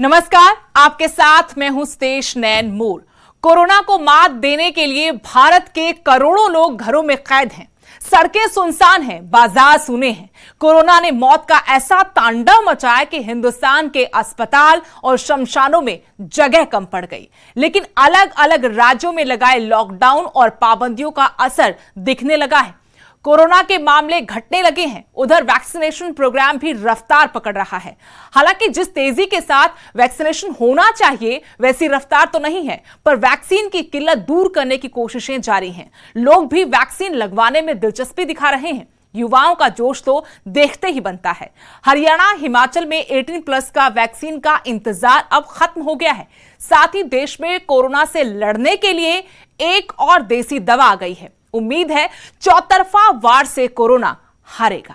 नमस्कार, आपके साथ मैं हूं स्तेश नैन मूर। कोरोना को मात देने के लिए भारत के करोड़ों लोग घरों में कैद हैं, सड़कें सुनसान हैं, बाजार सूने हैं। कोरोना ने मौत का ऐसा तांडव मचाया कि हिंदुस्तान के अस्पताल और शमशानों में जगह कम पड़ गई। लेकिन अलग अलग राज्यों में लगाए लॉकडाउन और पाबंदियों का असर दिखने लगा है। कोरोना के मामले घटने लगे हैं, उधर वैक्सीनेशन प्रोग्राम भी रफ्तार पकड़ रहा है। हालांकि जिस तेजी के साथ वैक्सीनेशन होना चाहिए वैसी रफ्तार तो नहीं है, पर वैक्सीन की किल्लत दूर करने की कोशिशें जारी हैं। लोग भी वैक्सीन लगवाने में दिलचस्पी दिखा रहे हैं। युवाओं का जोश तो देखते ही बनता है। हरियाणा, हिमाचल में 18+ का वैक्सीन का इंतजार अब खत्म हो गया है। साथ ही देश में कोरोना से लड़ने के लिए एक और देसी दवा आ गई है। उम्मीद है चौतरफा वार से कोरोना हारेगा।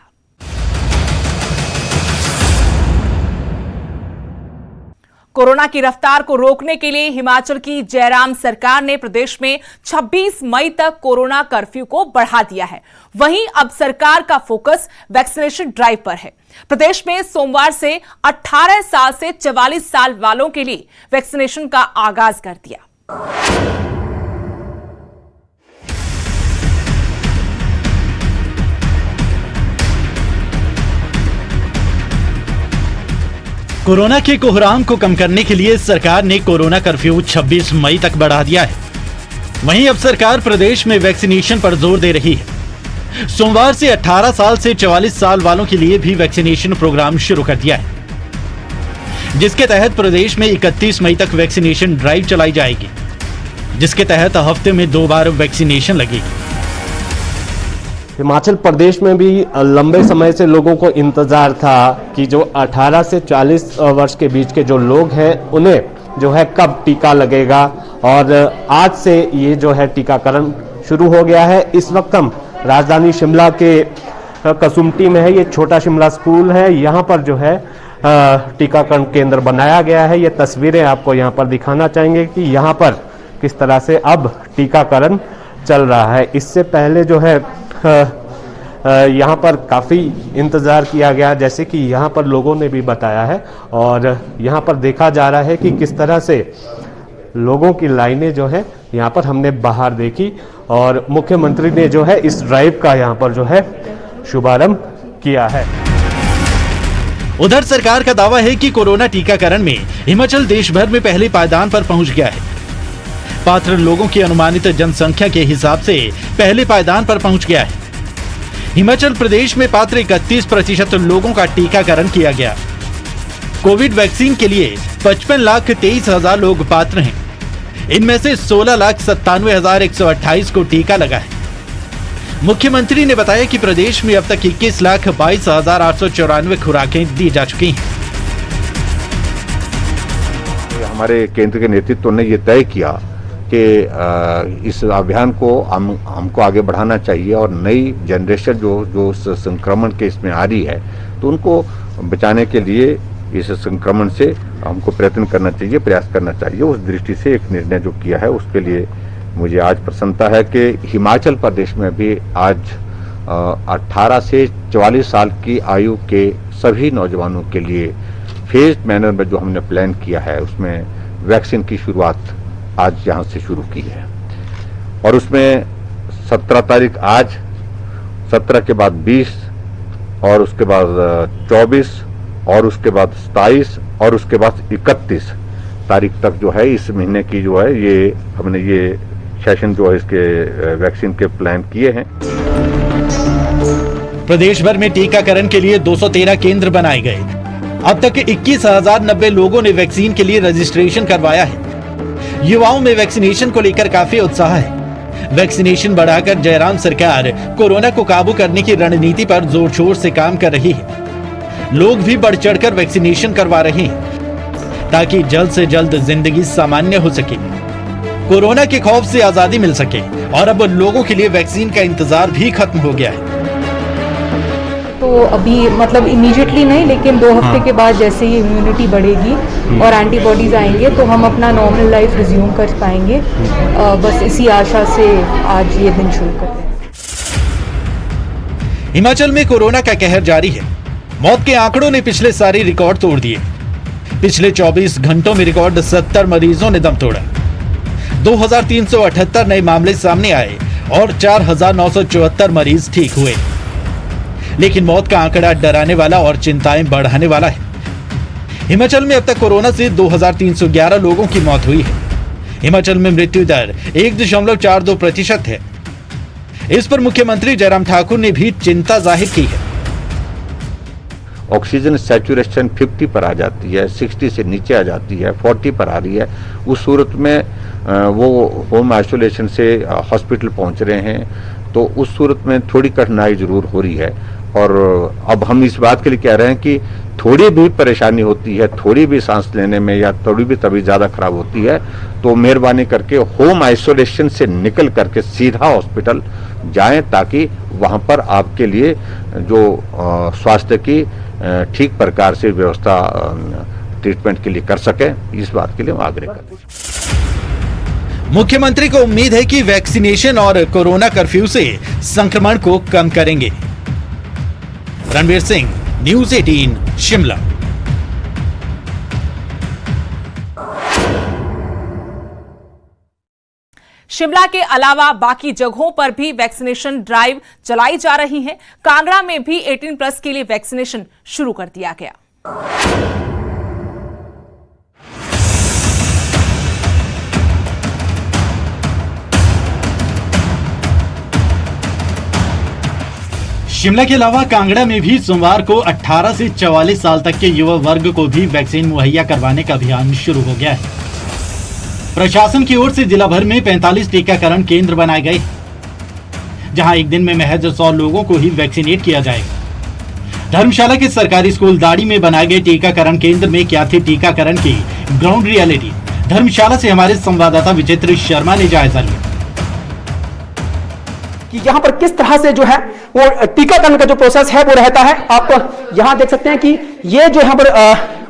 कोरोना की रफ्तार को रोकने के लिए हिमाचल की जयराम सरकार ने प्रदेश में 26 मई तक कोरोना कर्फ्यू को बढ़ा दिया है। वहीं अब सरकार का फोकस वैक्सीनेशन ड्राइव पर है। प्रदेश में सोमवार से 18 साल से 44 साल वालों के लिए वैक्सीनेशन का आगाज कर दिया। कोरोना के कोहराम को कम करने के लिए सरकार ने कोरोना कर्फ्यू 26 मई तक बढ़ा दिया है। वहीं अब सरकार प्रदेश में वैक्सीनेशन पर जोर दे रही है। सोमवार से 18 साल से 44 साल वालों के लिए भी वैक्सीनेशन प्रोग्राम शुरू कर दिया है, जिसके तहत प्रदेश में 31 मई तक वैक्सीनेशन ड्राइव चलाई जाएगी, जिसके तहत हफ्ते में 2 बार वैक्सीनेशन लगेगी। हिमाचल प्रदेश में भी लंबे समय से लोगों को इंतजार था कि जो 18 से 40 वर्ष के बीच के जो लोग हैं उन्हें जो है कब टीका लगेगा, और आज से ये जो है टीकाकरण शुरू हो गया है। इस वक्त हम राजधानी शिमला के कसुम्पटी में है। ये छोटा शिमला स्कूल है, यहाँ पर जो है टीकाकरण केंद्र बनाया गया है। ये तस्वीरें आपको यहाँ पर दिखाना चाहेंगे कि यहाँ पर किस तरह से अब टीकाकरण चल रहा है। इससे पहले जो है यहाँ पर काफ़ी इंतज़ार किया गया, जैसे कि यहाँ पर लोगों ने भी बताया है, और यहाँ पर देखा जा रहा है कि किस तरह से लोगों की लाइनें जो है यहाँ पर हमने बाहर देखी, और मुख्यमंत्री ने जो है इस ड्राइव का यहाँ पर जो है शुभारंभ किया है। उधर सरकार का दावा है कि कोरोना टीकाकरण में हिमाचल देश भर में पहले पायदान पर पहुंच गया है। पात्र लोगों की अनुमानित जनसंख्या के हिसाब से पहले पायदान पर पहुंच गया है। हिमाचल प्रदेश में पात्र 31% लोगों का टीकाकरण किया गया। कोविड वैक्सीन के लिए 55,23,000 लोग पात्र हैं। इनमें से 16,97,128 को टीका लगा है। मुख्यमंत्री ने बताया कि प्रदेश में अब तक 21,22,894 खुराकें दी जा चुकी हैं। हमारे केंद्र के नेतृत्व ने यह तय किया कि इस अभियान को हमको आगे बढ़ाना चाहिए, और नई जनरेशन जो संक्रमण के इसमें आ रही है तो उनको बचाने के लिए इस संक्रमण से हमको प्रयत्न करना चाहिए, प्रयास करना चाहिए। उस दृष्टि से एक निर्णय जो किया है उसके लिए मुझे आज प्रसन्नता है कि हिमाचल प्रदेश में भी आज 18 से 44 साल की आयु के सभी नौजवानों के लिए फेज मैनर में जो हमने प्लान किया है उसमें वैक्सीन की शुरुआत आज यहाँ से शुरू की है। और उसमें 17 तारीख आज, 17 के बाद 20, और उसके बाद 24, और उसके बाद 27, और उसके बाद 31 तारीख तक जो है इस महीने की जो है ये हमने ये सेशन जो है इसके वैक्सीन के प्लान किए हैं। प्रदेश भर में टीकाकरण के लिए 213 केंद्र बनाए गए। अब तक 21,090 लोगों ने वैक्सीन के लिए रजिस्ट्रेशन करवाया है। युवाओं में वैक्सीनेशन को लेकर काफी उत्साह है। वैक्सीनेशन बढ़ाकर जयराम सरकार कोरोना को काबू करने की रणनीति पर जोर शोर से काम कर रही है। लोग भी बढ़ चढ़कर वैक्सीनेशन करवा रहे हैं ताकि जल्द से जल्द जिंदगी सामान्य हो सके, कोरोना के खौफ से आजादी मिल सके। और अब लोगों के लिए वैक्सीन का इंतजार भी खत्म हो गया है। तो अभी मतलब इमीडिएटली नहीं, लेकिन 2 हफ्ते के बाद जैसे ही इम्यूनिटी बढ़ेगी और एंटीबॉडीज आएंगे तो हम अपना नॉर्मल लाइफ रिज्यूम कर पाएंगे। बस इसी आशा से आज ये दिन शुरू करते हैं। हिमाचल में कोरोना का कहर जारी है। मौत के आंकड़ों ने पिछले सारे रिकॉर्ड तोड़ दिए। पिछले 24 घंटों में रिकॉर्ड 70 मरीजों ने दम तोड़ा। 2378 नए मामले सामने आए और 4974 मरीज ठीक हुए। लेकिन मौत का आंकड़ा डराने वाला और चिंताएं बढ़ाने वाला है। हिमाचल में अब तक कोरोना से 2311 लोगों की मौत हुई है। हिमाचल में मृत्यु दर 1.42% है। इस पर मुख्यमंत्री जयराम ठाकुर ने भी चिंता जाहिर की है। ऑक्सीजन सैचुरेशन 50 पर आ जाती है, 60 से नीचे आ जाती है, 40 पर आ रही है। उस सूरत में वो होम आइसोलेशन से हॉस्पिटल पहुंच रहे हैं, तो उस सूरत में थोड़ी कठिनाई जरूर हो रही है। और अब हम इस बात के लिए कह रहे हैं कि थोड़ी भी परेशानी होती है, थोड़ी भी सांस लेने में या थोड़ी भी तबीयत ज़्यादा खराब होती है, तो मेहरबानी करके होम आइसोलेशन से निकल करके सीधा हॉस्पिटल जाएं, ताकि वहां पर आपके लिए जो स्वास्थ्य की ठीक प्रकार से व्यवस्था ट्रीटमेंट के लिए कर सके। इस बात के लिए हम आग्रह करते हैं। मुख्यमंत्री को उम्मीद है कि वैक्सीनेशन और कोरोना कर्फ्यू से संक्रमण को कम करेंगे। रणवीर सिंह, न्यूज़ 18 शिमला। शिमला के अलावा बाकी जगहों पर भी वैक्सीनेशन ड्राइव चलाई जा रही है। कांगड़ा में भी 18+ के लिए वैक्सीनेशन शुरू कर दिया गया। शिमला के अलावा कांगड़ा में भी सोमवार को 18 से 44 साल तक के युवा वर्ग को भी वैक्सीन मुहैया करवाने का अभियान शुरू हो गया है। प्रशासन की ओर से जिला भर में 45 टीकाकरण केंद्र बनाए गए, जहां एक दिन में महज 100 लोगों को ही वैक्सीनेट किया जाएगा। धर्मशाला के सरकारी स्कूल दाड़ी में बनाए गए टीकाकरण केंद्र में क्या थी टीकाकरण की ग्राउंड रियलिटी। धर्मशाला से हमारे संवाददाता विचित्र शर्मा ने जायजा लिया कि यहाँ पर किस तरह से जो है वो टीकाकरण का जो प्रोसेस है वो रहता है। आप यहाँ देख सकते हैं कि ये जो यहाँ पर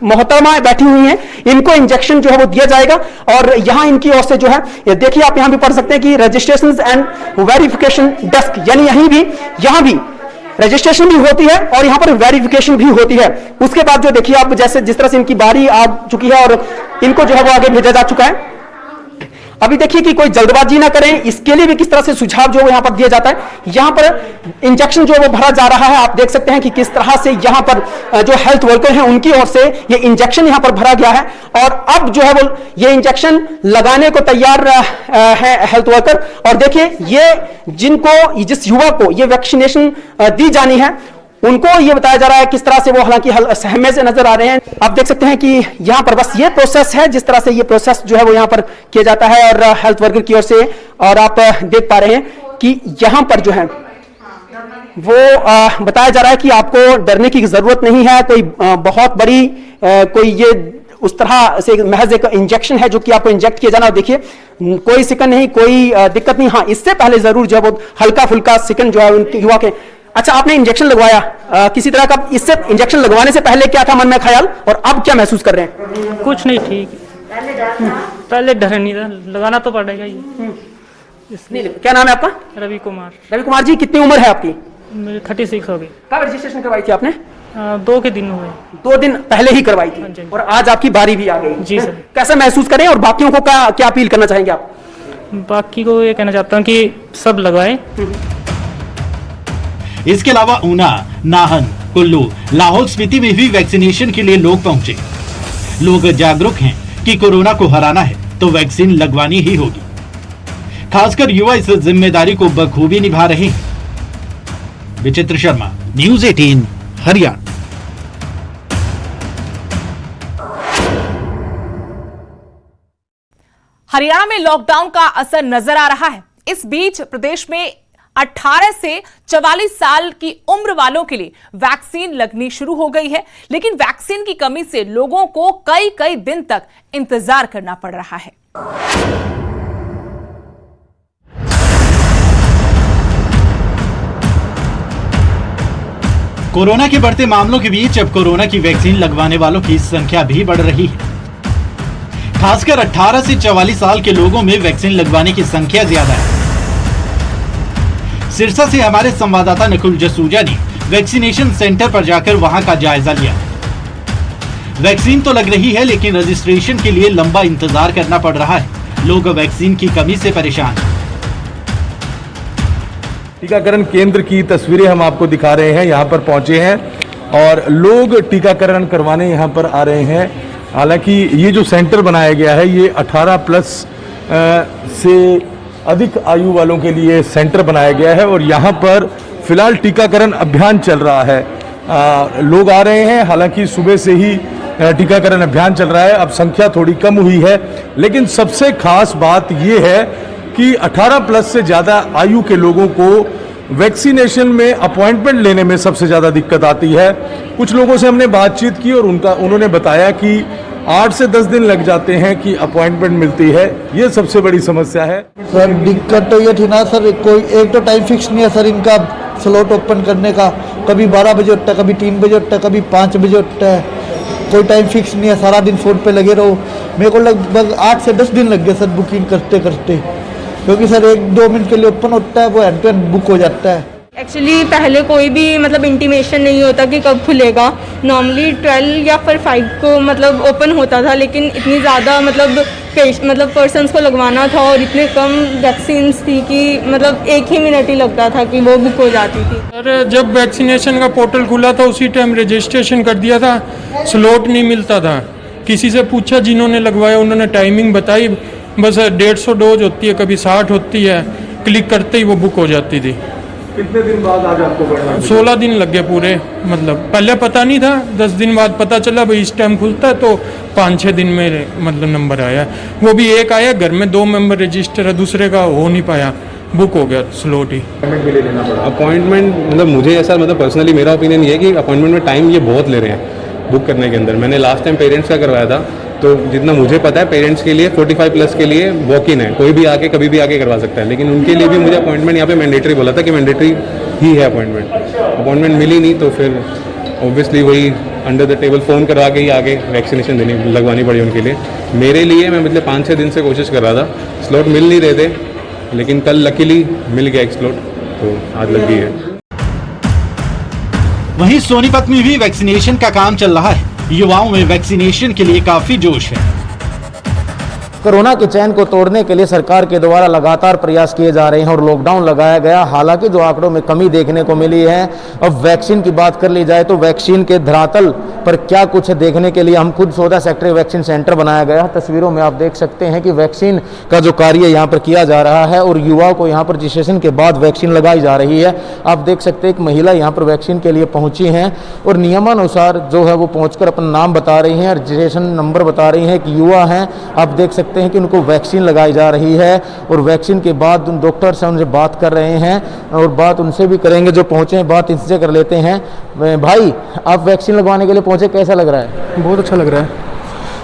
मोहतरमा बैठी हुई हैं, इनको इंजेक्शन जो है वो दिया जाएगा। और यहाँ इनकी ओर से जो है ये देखिए, आप यहाँ भी पढ़ सकते हैं कि रजिस्ट्रेशन एंड वेरिफिकेशन डेस्क, यानी यहाँ भी रजिस्ट्रेशन भी होती है और यहाँ पर वेरिफिकेशन भी होती है। उसके बाद जो देखिए आप जैसे जिस तरह से इनकी बारी आ चुकी है और इनको जो है वो आगे भेजा जा चुका है। अभी देखिए कि कोई जल्दबाजी ना करें, इसके लिए भी किस तरह से सुझाव जो यहाँ पर दिया जाता है। यहाँ पर इंजेक्शन जो वो भरा जा रहा है, आप देख सकते हैं कि किस तरह से यहाँ पर जो हेल्थ वर्कर हैं उनकी ओर से ये इंजेक्शन यहाँ पर भरा गया है। और अब जो है वो ये इंजेक्शन लगाने को तैयार है हेल्थ वर्कर। और देखिए ये जिस युवा को ये वैक्सीनेशन दी जानी है उनको ये बताया जा रहा है किस तरह से वो हालांकि सहमे से नजर आ रहे हैं। आप देख सकते हैं कि यहाँ पर बस ये प्रोसेस है, जिस तरह से ये प्रोसेस जो है वो यहाँ पर किया जाता है और हेल्थ वर्कर की ओर से। और आप देख पा रहे हैं कि यहाँ पर जो है वो बताया जा रहा है कि आपको डरने की जरूरत नहीं है। कोई बहुत बड़ी कोई ये उस तरह से महज एक इंजेक्शन है जो कि आपको इंजेक्ट किया जाना। देखिए कोई सिकन नहीं, कोई दिक्कत नहीं। हाँ, इससे पहले जरूर जो वो हल्का फुल्का सिकन जो है उनके युवा के। अच्छा, आपने इंजेक्शन लगवाया किसी तरह का, इससे इंजेक्शन लगवाने से पहले क्या था मन में ख्याल और अब क्या महसूस कर रहे हैं? कुछ नहीं, ठीक है। पहले डर नहीं था, लगाना तो पड़ेगा ही। क्या नाम है आपका? रवि कुमार। रवि कुमार जी, कितनी उम्र है आपकी? मेरी 36 हो गई। कब रजिस्ट्रेशन करवाई थी आपने? 2 के दिन हुए। 2 दिन पहले ही करवाई थी और आज आपकी बारी भी आ गई। जी सर। कैसा महसूस करें और बाकियों को क्या अपील करना चाहेंगे आप? बाकी को ये कहना चाहता हूँ कि सब लगवाए। इसके अलावा ऊना, नाहन, कुल्लू, लाहौल स्पीति में भी वैक्सीनेशन के लिए लोग पहुंचे। लोग जागरूक हैं कि कोरोना को हराना है तो वैक्सीन लगवानी ही होगी। खासकर युवा इस जिम्मेदारी को बखूबी निभा रहे हैं। विचित्र शर्मा, न्यूज़ 18 हरियाणा। हरियाणा में लॉकडाउन का असर नजर आ रहा है। इस बीच प्रदेश में 18 से 44 साल की उम्र वालों के लिए वैक्सीन लगनी शुरू हो गई है, लेकिन वैक्सीन की कमी से लोगों को कई दिन तक इंतजार करना पड़ रहा है। कोरोना के बढ़ते मामलों के बीच अब कोरोना की वैक्सीन लगवाने वालों की संख्या भी बढ़ रही है। खासकर 18 से 44 साल के लोगों में वैक्सीन लगवाने की संख्या ज्यादा है। सिरसा से हमारे संवाददाता नकुल जसूजा ने वैक्सीनेशन सेंटर पर जाकर वहां का जायजा लिया। वैक्सीन तो लग रही है, लेकिन रजिस्ट्रेशन के लिए लंबा इंतजार करना पड़ रहा है। लोग वैक्सीन की कमी से परेशान हैं। टीकाकरण केंद्र की तस्वीरें हम आपको दिखा रहे हैं। यहाँ पर पहुंचे हैं और लोग टीकाकरण करवाने यहाँ पर आ रहे हैं। हालांकि ये जो सेंटर बनाया गया है ये 18 प्लस से अधिक आयु वालों के लिए सेंटर बनाया गया है और यहाँ पर फिलहाल टीकाकरण अभियान चल रहा है। लोग आ रहे हैं, हालांकि सुबह से ही टीकाकरण अभियान चल रहा है। अब संख्या थोड़ी कम हुई है, लेकिन सबसे खास बात ये है कि 18 प्लस से ज़्यादा आयु के लोगों को वैक्सीनेशन में अपॉइंटमेंट लेने में सबसे ज़्यादा दिक्कत आती है। कुछ लोगों से हमने बातचीत की और उन्होंने बताया कि 8 से 10 दिन लग जाते हैं कि अपॉइंटमेंट मिलती है। ये सबसे बड़ी समस्या है। सर दिक्कत तो ये थी ना सर, कोई एक तो टाइम फिक्स नहीं है सर इनका स्लॉट ओपन करने का। कभी 12 बजे उठता है, कभी 3 बजे उठता है, कभी 5 बजे उठता है। कोई टाइम फिक्स नहीं है, सारा दिन फ़ोन पे लगे रहो। मेरे को लगभग 8 से 10 दिन लग गए सर बुकिंग करते करते, क्योंकि सर 1-2 मिनट के लिए ओपन होता है, वो एंड टू एंड बुक हो जाता है। एक्चुअली पहले कोई भी मतलब इंटीमेशन नहीं होता कि कब खुलेगा। नॉर्मली 12 या फिर 5 को मतलब ओपन होता था, लेकिन इतनी ज़्यादा मतलब पर्सन्स को लगवाना था और इतने कम वैक्सीन्स थी कि मतलब 1 ही मिनट ही लगता था कि वो बुक हो जाती थी। सर जब वैक्सीनेशन का पोर्टल खुला था उसी टाइम रजिस्ट्रेशन कर दिया था, स्लॉट नहीं मिलता था। किसी से पूछा जिन्होंने लगवाया, उन्होंने टाइमिंग बताई, बस 150 डोज होती है, कभी 60 होती है, क्लिक करते ही वो बुक हो जाती थी। कितने दिन बाद आज आपको बढ़ना? 16 दिन लग गए पूरे। मतलब पहले पता नहीं था, 10 दिन बाद पता चला भाई इस टाइम खुलता है, तो 5-6 दिन में मतलब नंबर आया। वो भी एक आया, घर में 2 मेंबर रजिस्टर है, दूसरे का हो नहीं पाया, बुक हो गया स्लॉट ही। अपॉइंटमेंट मतलब मुझे ऐसा मतलब पर्सनली मेरा ओपिनियन ये है कि अपॉइंटमेंट में टाइम ये बहुत ले रहे हैं बुक करने के अंदर। मैंने लास्ट टाइम पेरेंट्स का करवाया था, तो जितना मुझे पता है पेरेंट्स के लिए 45 प्लस के लिए वॉक इन है, कोई भी आके कभी भी आके करवा सकता है। लेकिन उनके लिए भी मुझे अपॉइंटमेंट यहाँ पे मैंडेटरी बोला था कि मैंडेटरी ही है अपॉइंटमेंट मिली नहीं, तो फिर ऑब्वियसली वही अंडर द टेबल फ़ोन करवा के ही आगे वैक्सीनेशन लगवानी पड़ी उनके लिए। मेरे लिए मैं मतलब 5-6 दिन से कोशिश कर रहा था, स्लॉट मिल नहीं रहे थे, लेकिन कल लकीली मिल गया एक स्लॉट, तो आज लग गई है। वहीं सोनीपत में भी वैक्सीनेशन का काम चल रहा है। युवाओं में वैक्सीनेशन के लिए काफी जोश है। कोरोना के चैन को तोड़ने के लिए सरकार के द्वारा लगातार प्रयास किए जा रहे हैं और लॉकडाउन लगाया गया। हालांकि जो आंकड़ों में कमी देखने को मिली है, अब वैक्सीन की बात कर ली जाए तो वैक्सीन के धरातल पर क्या कुछ देखने के लिए हम खुद सोदा सेक्टर वैक्सीन सेंटर बनाया गया। तस्वीरों में आप देख सकते हैं कि वैक्सीन का जो कार्य यहाँ पर किया जा रहा है और युवाओं को यहाँ पर रजिस्ट्रेशन के बाद वैक्सीन लगाई जा रही है। आप देख सकते हैं एक महिला यहाँ पर वैक्सीन के लिए पहुंची हैं और नियमानुसार जो है वो पहुंचकर अपना नाम बता रही हैं, रजिस्ट्रेशन नंबर बता रही हैं कि युवा हैं। आप देख सकते हैं कि उनको वैक्सीन लगाई जा रही है और वैक्सीन के बाद उन डॉक्टर से उनसे बात कर रहे हैं और बात उनसे भी करेंगे जो पहुंचे हैं, बात इनसे कर लेते हैं। भाई, आप वैक्सीन लगवाने के लिए पहुंचे, कैसा लग रहा है? बहुत अच्छा लग रहा है।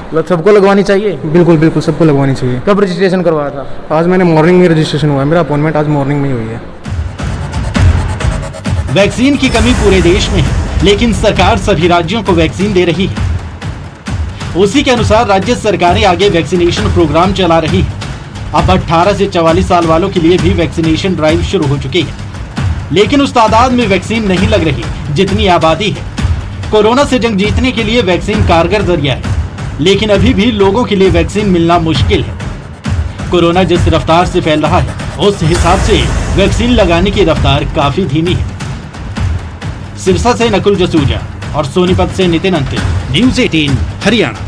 मतलब सबको लगवानी चाहिए? बिल्कुल बिल्कुल सबको लगवानी चाहिए। कब रजिस्ट्रेशन करवाया था? आज मैंने मॉर्निंग में रजिस्ट्रेशन हुआ है, मेरा अपॉइंटमेंट आज मॉर्निंग में ही हुई है। वैक्सीन की कमी पूरे देश में है, लेकिन सरकार सभी राज्यों को वैक्सीन दे रही है। उसी के अनुसार राज्य सरकारें आगे वैक्सीनेशन प्रोग्राम चला रही है। अब 18 से 44 साल वालों के लिए भी वैक्सीनेशन ड्राइव शुरू हो चुकी है, लेकिन उस तादाद में वैक्सीन नहीं लग रही जितनी आबादी है। कोरोना से जंग जीतने के लिए वैक्सीन कारगर जरिया है, लेकिन अभी भी लोगों के लिए वैक्सीन मिलना मुश्किल है। कोरोना जिस रफ्तार से फैल रहा है, उस हिसाब से वैक्सीन लगाने की रफ्तार काफी धीमी है। सिरसा से नकुल जसूजा और सोनीपत से नितिन अंतिल, न्यूज़ 18 हरियाणा।